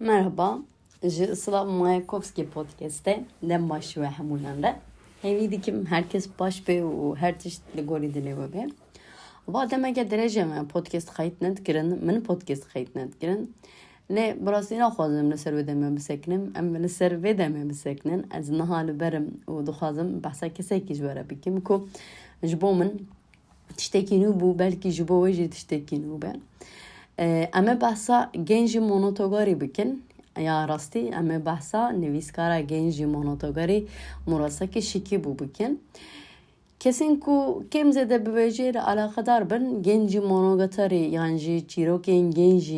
Merhaba, ji Slav Mayakovski podcast'te dem başlıyor hemulanlar. Hevi dikim herkes baş be u her çeşitli gori dile be. Va demeke derece me podcast kayıt net girin, min podcast kayıt net girin. Ne burası ne xwazim li ser vê demê bisekinin, em li ser vê demê bisekinin, ez niha li berim û dixwazim behsa kesekî ji we re bikim ku ji bo min tiştekî nû bû, belkî ji bo wê jî tiştekî nû be. Em ê behsa genjî monotogarî bikin. Ya rastî em ê behsa nivîskara genjî monotogarî Murasaki Şikî bû bikin. Kesin ku kêm zêde bi wê jê re alaqedar bin gencî monogatarî yan jî çîrokên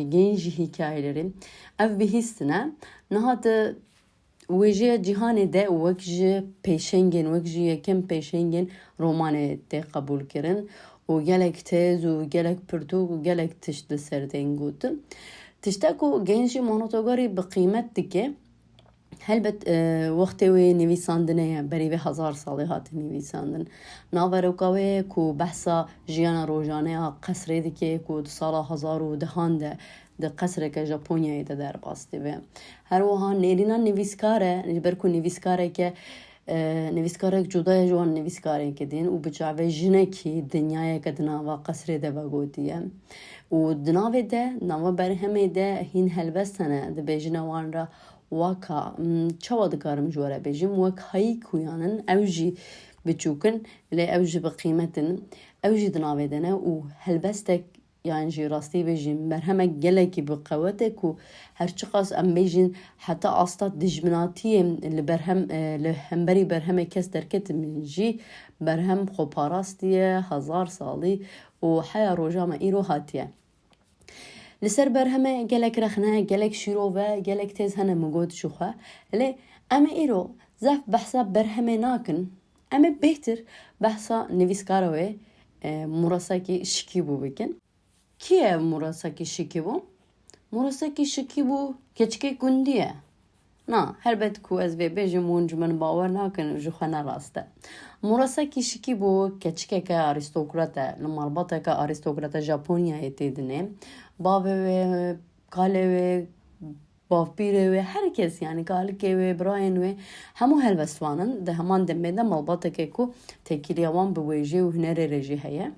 genjî hikayelerî ev bihîstine niha di wê jê cîhanê de wek ji pêşengên wek ji yekem pêşengên romanê tê qebûl kirin û gelek têz û gelek pirtûk û gelek tişt li ser tên gotin. Tiştek ku genjî monotogarî bi qîmet dike. Helbet wextê wê nivîsandinê ye berî vê hezar salî hate nivîsandin. Naveroka wê ku behsa jiyana rojaneya qesrê dike ku di sala hezar û dehan de di qesreke Japonyayê de derbas dibe. Her wiha nêrîna nivîskar e ji ber ku nivîskareke nivîskarek cudaya ji wan nivîskareke din û bi çavê jinekî dinyayeke di nava qesrê de vegotiye. û di navê de nava berhemê de hîn helbest hene dibêjine wan re waka çawa dikarim ji we re bêjim wek hayî kuyanin ew jî biçûkin lê ew jî bi qîmetin ew jî di navê de ne û helbestek yan jî rastî bêjim berhemek gelekî bi qewetê ku her çi qas em bêjin heta asta dijminatiyê li berhem li hemberî berhemek kes derketin jî berhem xweparast hezar salî û heya roja me îro hatiye. Li ser berheme gelek rexne, gelek şîrov ve gelek têz hene min got ji xwe. Lê em ê îro zef behsa berhemê nakin. Em ê bêhtir behsa nivîskara wê Murasaki Şikî bû bikin. Kî ye Murasaki Şikî bû? Murasaki Şikî bû keçikê gundî ye. Na, helbet ku ez vê bêjim hûn ji min bawer nakin ji xwe ne rast e. Murasaki Şikî bû keçikeke arîstokrat e, li malbateke arîstokrata Japonyayê tê dinê. Bavê wê, kalê wê, bavpîrê wê, herkes yani galikê wê, birayên wê hemû helbestwanin di heman demê de malbateke ku tekîliya wan bi wêjê û hunerê re jî heye.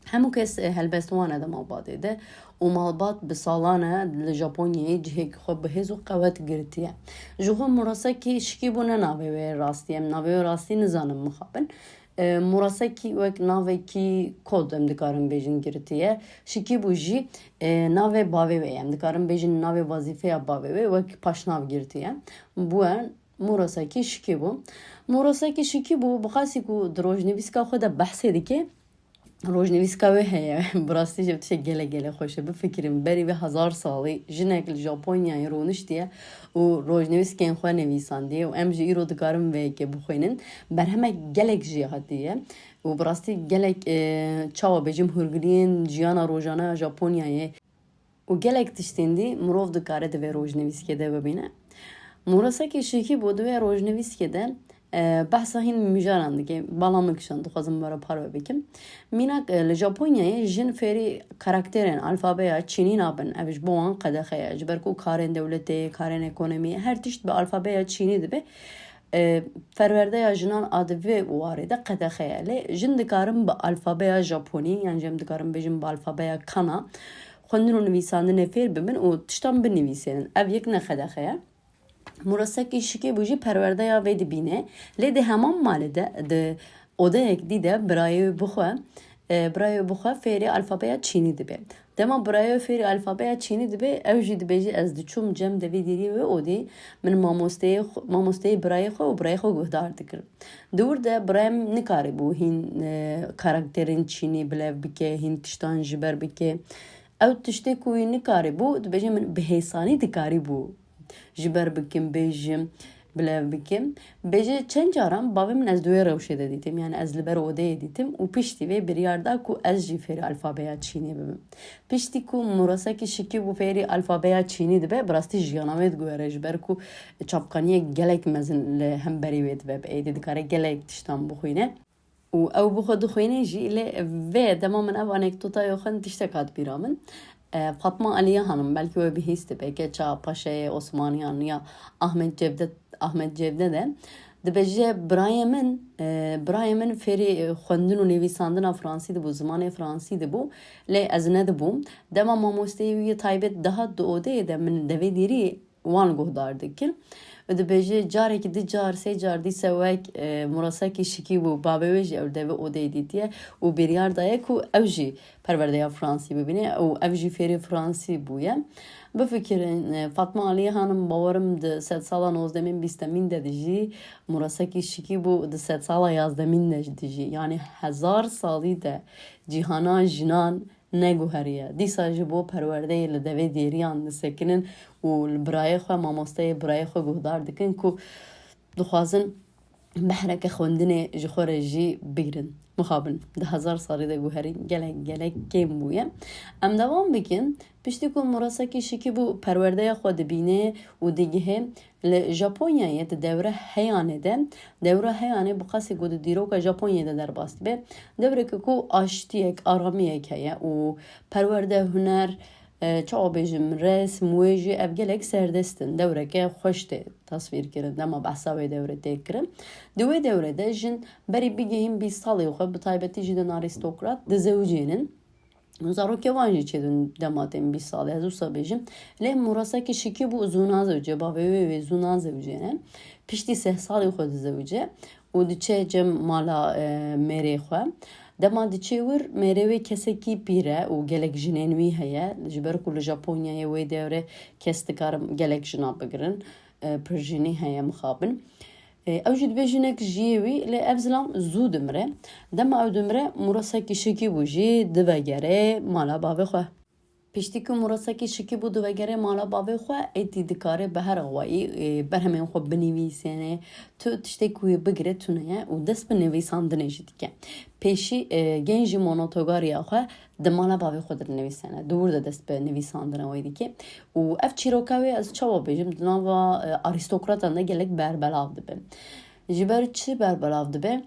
Hemû kes helbest wan e di malbatê de û malbat bi salan e li Japonyayê cihêkî xwe bi hêz û qewet girtiye. Ji xwe Murasaki Şikî bû ne navê wê rastî em navê wê rastî nizanim mixabin. Murasaki wek navekî kod em dikarin bêjin girtiye. Şikî bû jî navê bavê wê em dikarin bêjin navê vazîfeya bavê wê wek paşnav girtiye. Bû Murasaki Şikî bû. Murasaki Şikî bû bixasî ku di rojnivîska xwe de behsê dike. Rojnivîska wê heye bi rastî ji tişek gelek xweş e bifikirin berî vê hezar salî jinek li Japonyayê rûniştiye û rojnivîskên xwe nivîsandiye û em jî îro dikarin vê yekê bixwînin berhemek gelek jî hatiye û bi rastî gelek çawa bêjim hûrgiliyên jiyana rojane ya Japonyayê û gelek tiştên dî mirov dikare di vê rojnivîskê de bibîne. Murasaki Şikî bû di vê rojnivîskê de behsa hîn mijaran dike balamik şan dixwazim were parve bikim. Mînak li Japonyayê jin fêrî karakterên alfabeya Çînî nabin ev ji bo wan qedexe ye ji ber ku karên dewletê, karên ekonomiyê her tişt bi alfabeya Çînî dibe. Ferwerdeya jinan a di vê warê de qedexe ye. Lê jin dikarin bi alfabeya Japonî yan em dikarin bêjin bi alfabeya Kana xwendin û nivîsandinê fêr bibin û tiştan binivîsînin. Ev yek ne qedexe ye. Murasaki Şikî bû jî perwerdeya wê dibîne. Lê di heman malê de di odayek dî de birayê wê bixwe fêrî alfabeya Çînî dibe. Dema birayê wê fêrî alfabeya Çînî dibe ew jî dibêje ez diçûm cem de vê dîriyê wê odê min mamosteyê birayê xwe û birayê xwe guhdar dikirim. Dûr de birayem nikarîbû hîn karakterên Çînî bilev bike, hîn tiştan ji ber bike. Ew tiştê ku wî nikarîbû dibêje min bi hêsanî dikarîbû ji ber bikim bêjim bilev bikim. Bêje çend caran bavê min ez duya rewşê de dîtim yani ez li ber odeyê dîtim û piştî vê biryar da ku ez jî fêrî alfabeya Çînî bibim. Piştî ku Murasaki Şikî bû fêrî alfabeya Çînî dibe bi rastî jiyana wê digwere ji ber ku çapqaniyek gelek mezin li hemberî wê dibe bi êdî dikare gelek tiştan bixwîne. û ew bixwe dixwîne jî lê vê dema min ev anekdotaya xwe tiştek hat bîra min. Fatma Aliye Hanım belki öyle bir histi belki Çağ Paşa'ya Osmaniyan ya Ahmet Cevdet de dibêje birayê min fêrî xwendin û nivîsandina Fransî dibû zimanê Fransî dibû lê ez nedibûm dema mamosteyê wî taybet daha di odeyê de min devê dêrî wan guhdar dikir dibêje carekî di car sê car dîse wek murasekî şikî bû bavê wê jî ew devê odeyê dîtiye û biryar daye ku ew jî perwerdeya Fransî bibîne û ev jî fêrî Fransî bûye. Bifikirin Fatma Aliye Hanım bawarım di sed sala nozdemên bîstemîn de dijî murasekî şikî bû di sed sala yazdemîn de dijî yani hezar salî de cîhana jinan neguheriye. Dîsa ji bo perwerdeyê li devê dêriyan disekinin û li birayê xwe mamosteyê birayê xwe guhdar dikin ku dixwazin behreke xwendinê ji xwe re jî bigrin. Mixabin di hezar salî de guherîn gelek kêm bûye. Em devam bikin piştî ku murasekî şikî bû perwerdeya xwe dibîne û digihê li Japonyayê di devre heyanê de devre heyanê bi qasî ku di dîroka Japonyayê de derbas dibe devreke ku aştiyek aramiyek heye û perwerde huner çawa bêjim resm wê jî ev gelek serdestin dewreke xweş tê tasvîr kirin dema behsa wê dewre tê kirin di wê dewre de jin berî bigihîn 20 salê xwe bi taybetî jî din arîstokrat di zewcênin zarokê wan jî çêdin dema tên 20 salê ez wisa bêjim lê murasekî şikî bû zûna zewce bavê wê zûna zewcê piştî 8 salê xwe di zewce û diçe cem mala mêrê xwe dema diçê wir mêrê wê kesekî pîr e û gelek jinên wî heye ji ber ku li Japonyayê wê dewre kes dikarin gelek jina bigirin pirjînî heye mixabin ew jî dibe jinek jiyê wî lê ev zilam zû dimire dema ew dimire murasekî şikî bû jî divegere mala bavê xwe. Piştî ku murasekî şikî bû divegere mala bavê xwe êdî dikare bi her awayî berhemên xwe binivîsêne tu tiştê ku wê bigire tuneye û dest bi nivîsandinê jî dike. Pêşî gen jî monotogariya xwe di mala bavê xwe dinivîsene dûr de dest bi nivîsandina wê dike û ev çîroka wê ez çawa bêjim di nava arîstokratan de gelek berbelav dibe. Ji ber çi berbelav dibe?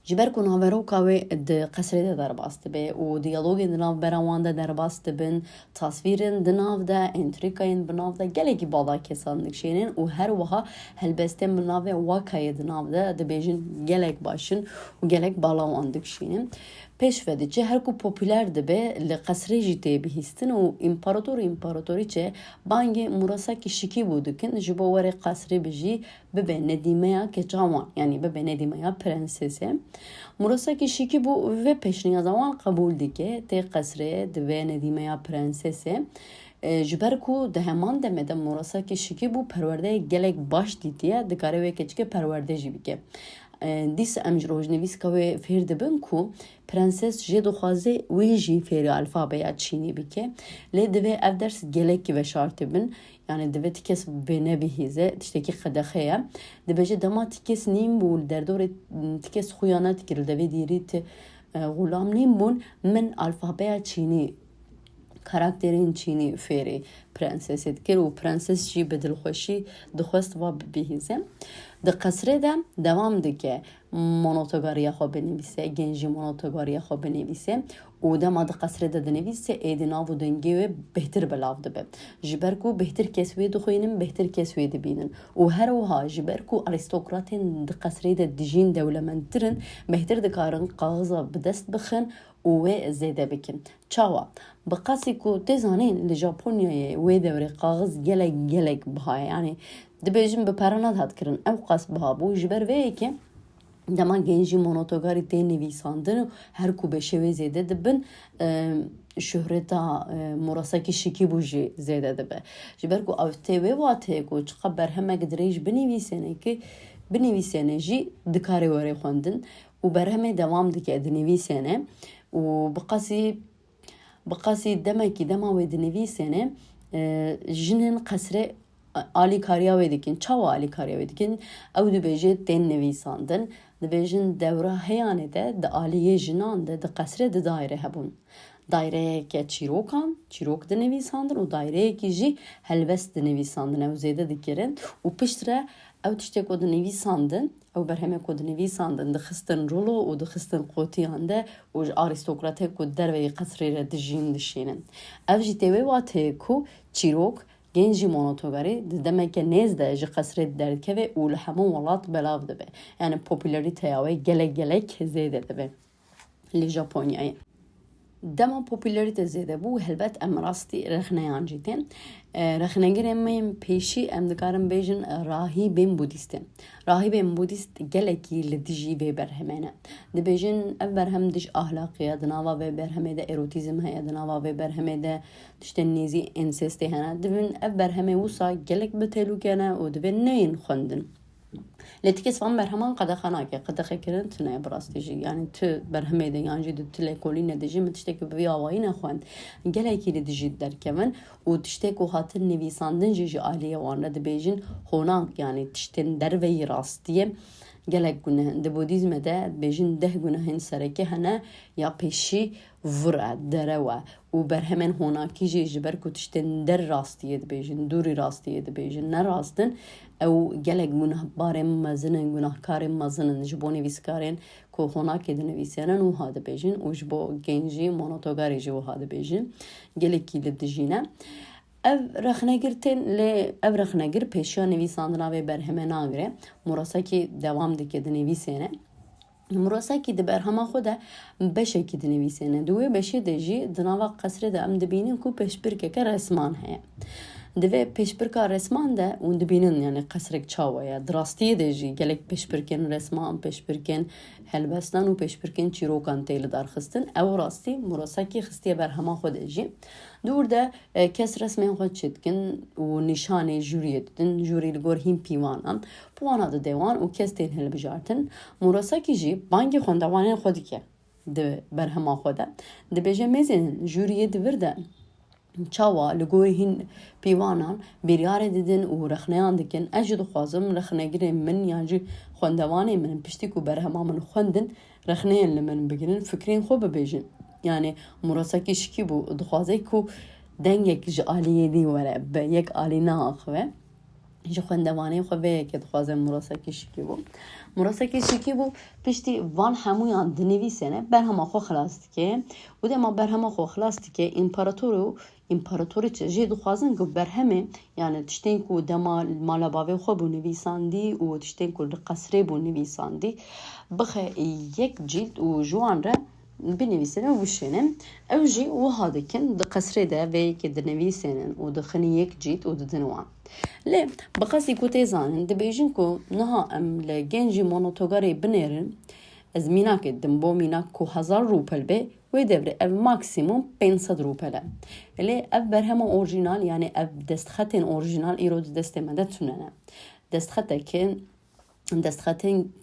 Ji ber ku naveroka wê di qesrê de derbas dibe û diyalogên di nav bera wan de derbas dibin tasvîrên di nav de entrîkayên bi nav de gelekî bala kesan dikşênin û her wiha helbestên bi navê wakayê di nav de dibêjin gelek başin û gelek bala wan dikşînin. Pêş ve diçe her ku popüler dibe li qesrê jî tê bihîstin û împaratorîçe bangê murasekî şikî bû dikin ji bo werê qesrê bijî bibe nedîmeya keça wan yani bibe nedîmeya prensesê. Murasekî şikî bû ve pêşniyaza wan qebûl dike tê qesrê dibe nedîmeya prensesê. Ji ber ku di heman demê de murasekî şikî bû perwerdeyê gelek baş dîtiye dikare wê keçike perwerde jî bike. Dîsa em ji rojnivîska wê fêr dibin ku prenses jê dixwaze wê jî fêrî alfabeya çînî bike lê divê ev ders gelekî veşartî bin yani divê ti kes vê nebihîze tiştekî qedexeye dibêje dema ti kes nîm bû li derdorê ti kes xuya nedikir li devê dîrî ti xulam nîm bûn min alfabeya çînî karakterên çînî fêrî prensesê dikir û prenses jî bi dilxweşî dixwest va bibihîze. Di qesrê de devam dike monotogariya xwe binivîse gen jî monotogariya xwe binivîse û dema di qesrê de dinivîse êdî nav û dengê wê bêhtir belav dibe ji ber ku bêhtir kes wê dixwînin bêhtir kes wê dibînin û her wiha ji ber ku arîstokratên di qesrê de dijîn dewlemendtirin bêhtir dikarin qaxiza bi dest bixin û wê zêde bikin. Çawa bi qasî ku tê zanîn li Japonyayê wê devrê qaxiz gelek biha yani dibêjin bi pere nehat kirin ew qas biha bû ji ber vê yekê dema gen jî monotogarî tê nivîsandin her ku beşevê zêde dibin şöhreta murasekî şikî bû jî zêde dibe ji ber ku ev tê wê watê ku çiqa berhemek dirêj binivîsêne jî dikare werê xwendin û berhemê devam dike dinivîsêne û bi qasî demekî dema wê dinivîsêne jinên qesrê alîkariya wê dikin çawa alîkariya wê dikin ew dibêje tên nivîsandin dibêjin dewra heyanê de di aliyê jinan de di qesrê di daîre hebûn daireyeke çîrok dinivîsandin û daireyekî jî helbest dinivîsandin ew zêde dikirin û piştre ew tiştek ku dinivîsandin او برهمه کود نویساندن دخستن رولو و دخستن قوتیانده و آریستوکراته کود دروی قصری را دجین دشینن او جی تیوی واته کو چیروک genci monotogari demek nezde ji qesret derkeve û li hemû welat belav dibe. Yani popülariteye ve gelek zêde dibe li Japonyayê. Dema popülarite zêde bû helbet em rastî rexneyan jî tên. Rexnegirên me pêşî em dikarin bêjin rahîbên Budîst. Rahîbên Budîst gelekî li dijî vê berhemê ne. Dibêjin ev berhem dij ahlaqî di nava vê berhemê de erotîzm heye, di nava vê berhemê de tiştên nêzî insestê hene. Divin ev berhemê wisa gelek bi têlûke ne û divê neyên xwendin. Letikes van berheman qedexe kirin tune birastî jî yani tu berhemê de yan jî tu lêkolînê de jî min tiştekî bi vî awayî nexwend gelekî li dijî derkevin û tiştek û hatin nivîsandin jî ji aliyê wan re dibêjin honak yani tiştên derveyî rastiyê gelek gunehin. Di Budîzmê de bêjin 10 gunehên serekê hene ya pêşî vir e dere we û berhemên honakî jî ji ber ku tiştên der rastiyê dibêjin dûrî rastiyê dibêjin nerastin ew gelek gunehbarên mezin gunehkarên mezin ji bo nivîskarên ku honakê dinivîsînin û dibêjin û ji bo gencî monotogarî jî wiha dibêjin gelekî li dijîne. Ev rexnegir pêşiya nivîsandina vê berhemê nagire murasekî dewam dike di nivîsêne. Murasekî di berhema xwe de beşekî dinivîsêne. Di wê beşê de jî di nava qesrê de em dibînin ku pêşbirkeke resman heye. Divê pêşbirka resman de û dibînin yani qesrek çawa ye. Di rastiyê de jî gelek pêşbirkên resman, pêşbirkên helbestan û pêşbirkên çîrokan tê li darxistin. Ew rastî murasekî xistiye berhema xwe de jî. Dûr de kes resmên xwe çêdikin û nîşanê jûriyê didin. Jûrî li gor hîn pîvanan. Pîvana dide wan û kes tên hilbijartin. Murasekî jî bangê xwendevanên xwe dike di berhema xwe de. Dibêje mêzên jûriyê divir de çawa li gorî hîn pîvanan biryarê didin û rexneyan dikin. Ez jî dixwazim rexnegirên min yan jî xwendevanê min piştî ku berhema min xwendin rexneyên li min bigrin fikrên xwe bibêjin. Yani murasekî şikî bû dixwaze ku dengek ji aliyê dî were bi yek alî neaxive. Ji xwendevanê xwe vê yekê dixwaze murasekî şikî bû. Murasekî şikî bû piştî van hemûyan dinivîsêne berhema xwe xilas dike û dema berhema xwe xilas dike împarator û împaratoriçe jî dixwazin ku berhemê yani tiştên ku dema mala bavê xwe bû nivîsandî û tiştên ku li qesrê bû nivîsandî bixe yek cîld û ji wan re binivîsînin û bişînin. Ew jî wiha dikin di qesrê de vê yekê dinivîsînin û dixinin yek cîld û didin wan. Lê bi qesî ku tê zanin dibêjin ku niha em li gencî monotogarê binêrin ez mînakê didim bo mînak ku 1000 rûpel bê wê devrê ev maksimum 500 rûpel e. Lê ev berhema orjînal yani ev destxetên orjînal îro di destê me de tune ne. Destxetên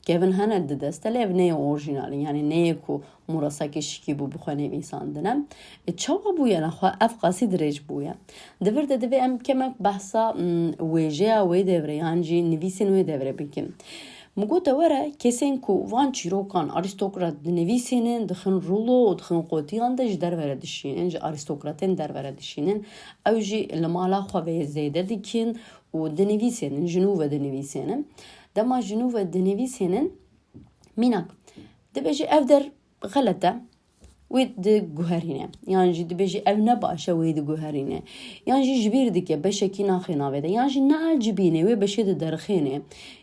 kevin hene di dest lê ev neyê orjînalin yani neyê ku murasekî şikî bû bixwe nivîsandine. Çawa bûye nexwe ev qasî dirêj bûye. Divir de divê em kemek behsa wêjeya wê devrê yan jî nivîsên wê devrê bikin. Migote were kesên ku van çîrokan aristokrat dinivîsînin dixin rûlo û dixin qotiyan de ji dervere dişînin ji aristokratên dervere dişînin ew jî li mala xwe vê zêde dikin û dinivîsînin ji nû ve dinivîsînin. Dema ji nû ve dinivîsînin mînak dibêje ev der xelet e wê diguherîne yan jî dibêje ev ne baş e wê diguherîne yan jî ji bîr dike beşekî naxê navê de yan jî neacibîne wê beşê de derxîne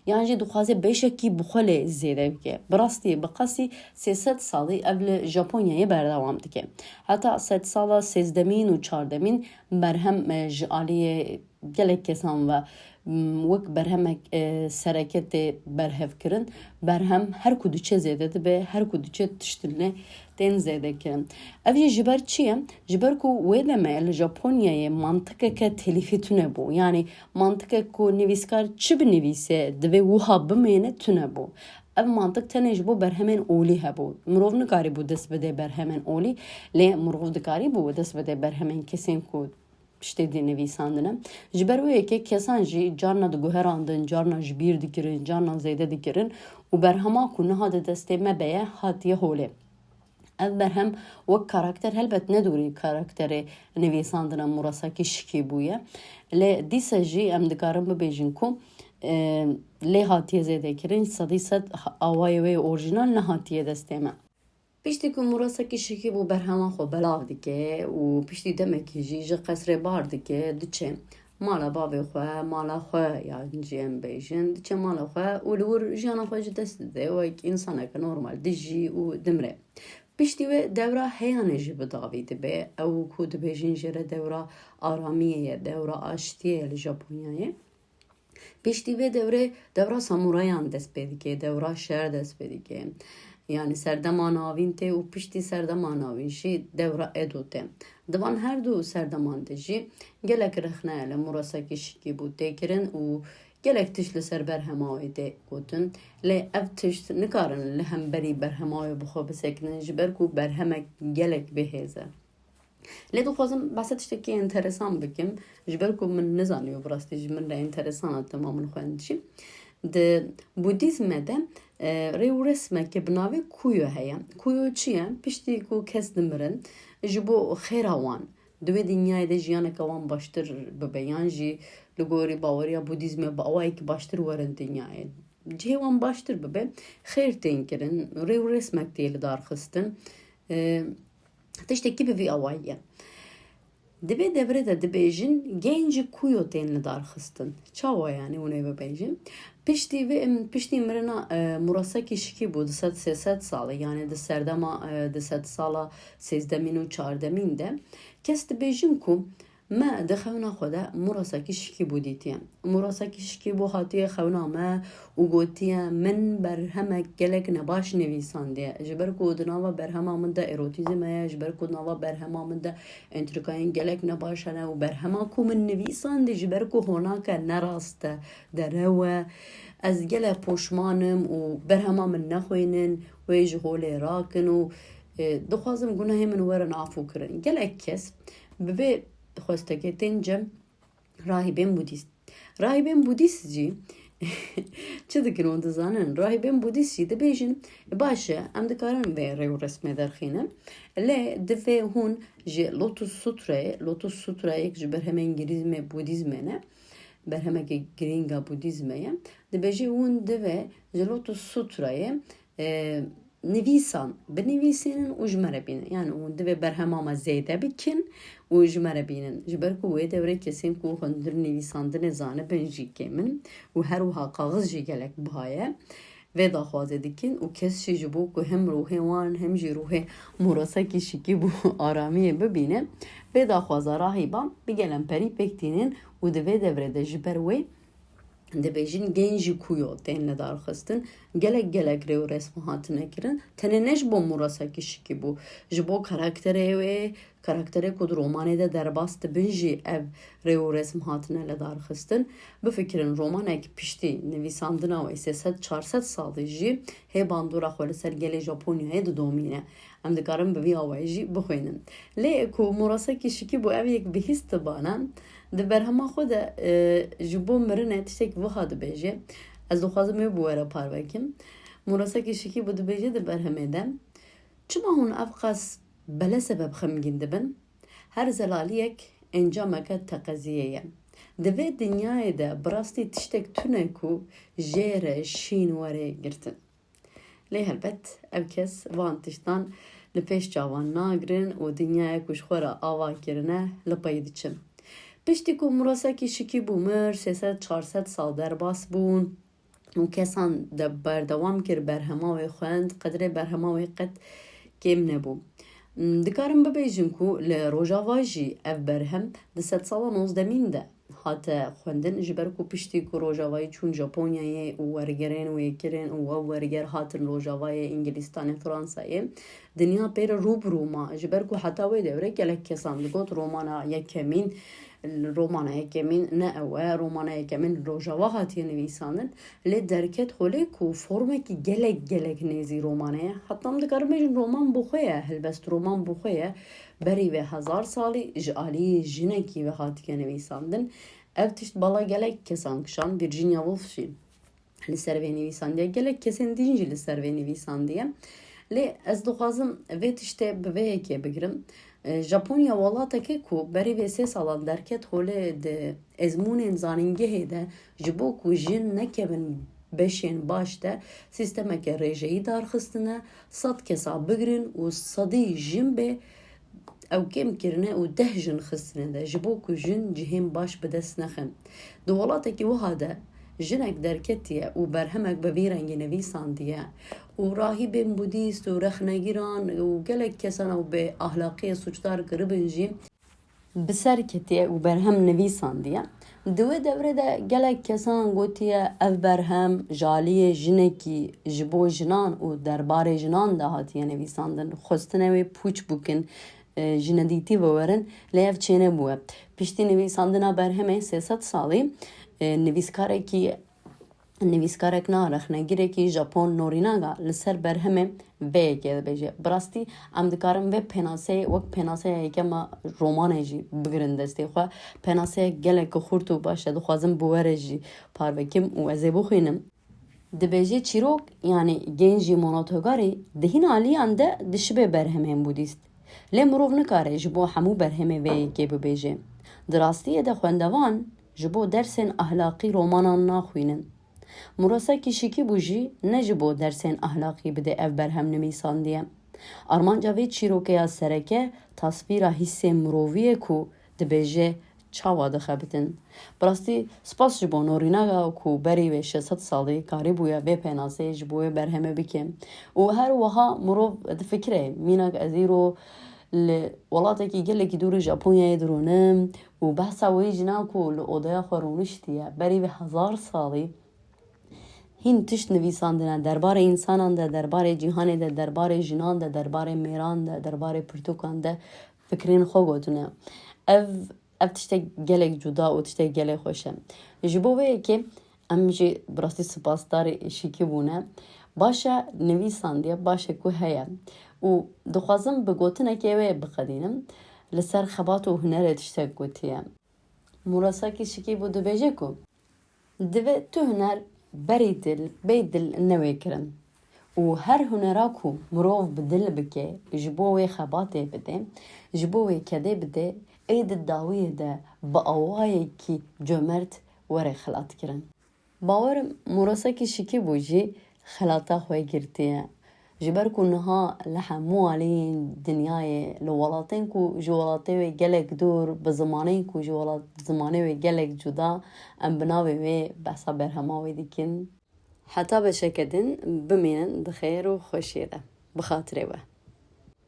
yan jî dixwaze beşekî bi xwe lê zêde bike. Bi rastî bi qesî 300 salî ev li Japonyayê berdewam dike. Heta 100 sala sêzdemîn û çardemîn berhem ji aliyê gelek kesan ve wek berhemek sereketê berhevkirin berhem her ku diçe zêde dibe her ku diçe tiştine tên zêde kirin. Ev jî ji ber çi ye? Ji ber ku wê deme li Japonyayê mantıkeke telîfî tune bû. Yani mantıkek ku nivîskar çi binivîse divê wiha bimêne tune bû. Ev mantık tenê ji bo berhemên olî hebû. Mirov nikarî bû dest bide berhemên olî lê mirov dikarî bû dest bide berhemên kesên ku işte dinivîsandine. Ji ber wê yekê kesan jî carna diguherandin, carna ji bîr dikirin, carna zêde dikirin û berhema ku niha di destê me beye hatiye holê. Ev berhem wek karakter helbet nedûrî karakterê nivîsandina murasekî şikî bûye. Lê dîsa jî em dikarin bibêjin ku لی هاتیه زیده کرن صدی صد آوای اورجینال نه هاتیه دستیمه. پشتی که مراسکی شکی بو برهمان خو بلاو دیگه و پشتی دمکی جی قصر بار دیگه دچه مالا بابی خواه مالا خواه یا جیم بیشن دچه مالا خواه و لور جانا خواه دست ده و یک انسانه که نورمال دیجی و دمره. پشتی و دورا هیانه جی بداوی دبه او کود بیشن جره دورا آرامیه دورا آشتیه لژاپونیایه. پشتی و دورا سامورایان دست بدی که دورا شهر دست بدی که yani serdeman avin te u pişti serdeman avin jî devra edo te. Divan her du serdeman de jî gelek rexneyele murasakî şikî bû tê kirin û gelek tişt li ser berhemawê de gotin. Lê ev tişt nikarin li hemberî berhemawê bixwe bisekinin ji ber ku berhemek gelek bihêze. Lê dixwazim behsa tiştekî enteresan bikim ji ber ku min nizaniyo bi rastî ji min re enteresan a tema min xwendin jî. Di Budîzme de rêw resmeke bi navê kuyo heye. Kuyo çi ye? Piştî ku kes dimirin ji bo xêra wan di wê dinyayê de jiyanek wan baştir bibe yan jî li gorî baweriya Budîzmê bi awayekî baştir werin dinyayê. Cihê wan baştir bibe xêr tên kirin rêw resmek tê li darxistin tiştekî bi vî awayî ye. Dibe devre de dibêjin genci kuyo tên li darxistin. Çawa yani hûn ê bibêjin. Piştî mirina murasakî şikî bû di sed sêsed salê yani di serdema di sed sala sêzdemîn û çardemîn de kes dibêjin ku me di xewna xwe de murasakî şikî bû dîtiye. Murasakî şikî bû hatiye xewna me û gotiye min berhemek gelek nebaş nivîsandiye. Ji ber ku di nava berhema min de erotîzm heye, ji ber ku di nava berhema min de entrîkayên gelek nebaş hene û berhema ku min nivîsandî ji ber ku honake nerast e derewe. Ez gelek poşmanim û berhema min nexwînin wê ji holê rakin û dixwazim gunehê min werin afû kirin. Gelek kes bi vê xwestekê tên cem rahibên Budîst. Rahibên Budîst jî çi dikin û dizanin rahibên Budîst jî dibêjin baş e em dikarin vê rêw resmê derxînin. Lê divê hûn ji Lotus Sutrayê ji ber heme İngilîzmê Budîzmê ne berhemekê girînga Budîzmê ye dibêjî hûn divê ji Lotus Sutrayê nivîsan binivîsînin û ji me re bînin. Yani hûn divê berhema me zêde bikin û ji me re bînin. Ji ber ku wê devrê kesên ku hundir nivîsandinê zanibin jî kêmin û her wiha kaxiz jî gelek bihaye vê daxwazê dikin û kes jî ji bo ku hem ruhê wan hem jî ruhê murasekî şikî bû aramiyê bibîne vê daxwaza rahîban bigelin perî pêktînin û di vê devrê de ji ber wê dibêjin genci kuyo tên li darxistin gelek rêw resm hatine kirin tenê ne ji bo murasekî şikî bû ji bo karakterê ku di romanê de derbas dibin jî ev rêw resm hatine li darxistin bifikirin romanek piştî nivîsandina wê 300-400 salî jî hê bandora xwe li ser gelê Japonyayê didomîne. Em dikarin bi vî awayî jî bixwînin. Lê ku murasekî şikî bû ev yek bihîst dibane di berhema xwe de ji bo mirinê tiştek wiha dibêje. Ez dixwazim wê bi were parvekim. Murasekî şikî bû dibêje di berhemê de çima hûn ev qas bele sebeb xemgîn dibin? Her zelaliyek encameke teqeziyê ye. Di vê dinyayê de bi rastî tiştek tune ku jêre şîn werê girtin. Lê helbet ev kes van tiştan li pêş çavan nagirin û dinyayek ku ji xwe re ava kirine li pey diçin. Piştî ku murasekî şikî bû mir 300-400 sal derbas bûn û kesan de berdewam kir berhema wê xwend qedrê berhema wê qet kêm nebû. Dikarin bibêjin ku li Rojava jî ev berhem di sed sala 19 de hate xwendin ji ber ku piştî ku Rojavayê çûn Japonyayê û wergerên wê kirin û ew werger hatin Rojavayê Ingilistanê Fransayê dinya pê re rûbirû ma ji ber ku heta wê devrê gelek kesan digot romana yekemîn ne ew e romana yekemîn Rojava hatiye nivîsandin lê derket holê ku formekî gelek nêzî romaneye heta em dikarin bêjin roman bi xwe ye helbest roman bi xwe ye berî vê 1000 salî ji aliyê jinekî ve hatiye nivîsandin ev tişt bala gelek kesan kişan Virginia Woolf jî li ser vê nivîsandiye gelek kesên din jî li ser vê nivîsandiye lê ez dixwazim vê tiştê bi vê yekê bigirim Japonya walateke ku berî vê 3 salan derket holê di ezmûnên zanîngehê de ji bo ku jin nekevin beşên baş de sîstemeke rêjeyî darxistine, 100 kesa bigirin û sedî jin bê ew kêm kirine û 10 jin xistine de ji bo ku jin cihên baş bi dest nexin. Di welatekî wiha de jinek derketiye û berhemek bi vî rengî nivîsandiye û rahîbên budîst û rexnegîran û gelek kesan ew bê ahlaqiyê suçdar kiribin jî bi ser ketiye û berhem nivîsandiye. Di wê devrê de gelek kesan gotiye ev berhem jaliyê jinekî ji bo jinan û derbarê jinan de hatiye nivîsandin. Xwestin ew ê pûç bikin ji nedîtî vewerin lê ev çê nebûye. Piştî nivîsandina berhemê 300 salî nivîskarek na rexnegirekî Japon Norinaga li ser berhemê vêyekê dibêje. Bi rastî em dikarin vê penaseyê wek penaseya yekema romanê jî bigirin destê xwe. Penaseyek gelek xurt û baş e dixwazim bi we re jî parvekim û ez ê bixwînim. Dibêje çîrok yanî gên jî monotogarî di hîn aliyan de dişibe berhemên budîst. Lê mirov nikare ji bo hemû berhemê vêyekê bibêje. Di rastiyê de xwendevan ji bo dersên ahlaqî romanan naxwînin. Murasekî şikîbû jî ne ji bo dersên ahlaqî bide ev berhem nivîsandiye. Armanca vê çîrokeya sereke tasvîra hissên mirovî ye ku dibêje çawa dixebitin. Bi rastî spas ji bo Norînaga ku berî vê 600 salî karîbûye vê penaseyê ji bo wê berhemê bike. û her wiha mirov difikire mînak ez îro li welatekî gelekî dûr û Japonyayê dirûnim û behsa wê jî naku li odaya xwe rûniştiye berî vê 1000 salî hîn tişt nivîsandine derbarê însanan de, derbarê cîhanê de, derbarê jinan de, derbarê mêran de, derbarê pirtûkan de fikrên xwe gotine. Ev tiştek gelek cuda û tiştek gelek xweş e. Ji bo vê yekê em jî bi rastî spasdarê şîkîbûne. Baş e nivîsandiye, baş e ku heye. û dixwazim bi gotinekê wê biqedînim. Li ser xebat û hunerê tiştek gotiye. Murasekî şikîbû dibêje ku divê tu huner berî dil bê dil newêkirin. û her hunera ku mirov bi dil bike ji bo wê xebatê bide, ji bo wê kedê bide, ê di dawiyê de bi awayekî cömert were xelat kirin. Bawerim murasekî şikîbû jî xelata xwe girtiye. Ji ber ku niha li hemû aliyên dinyayê li welatên ku ji welatê wê gelek dûr bi zimaneyên ku ji zimanê wê gelek cuda em bi navê wê behsa berhema wê dikin. Heta beşeke din bimînin di xêr û xweşiyê de. Bi xatirê we.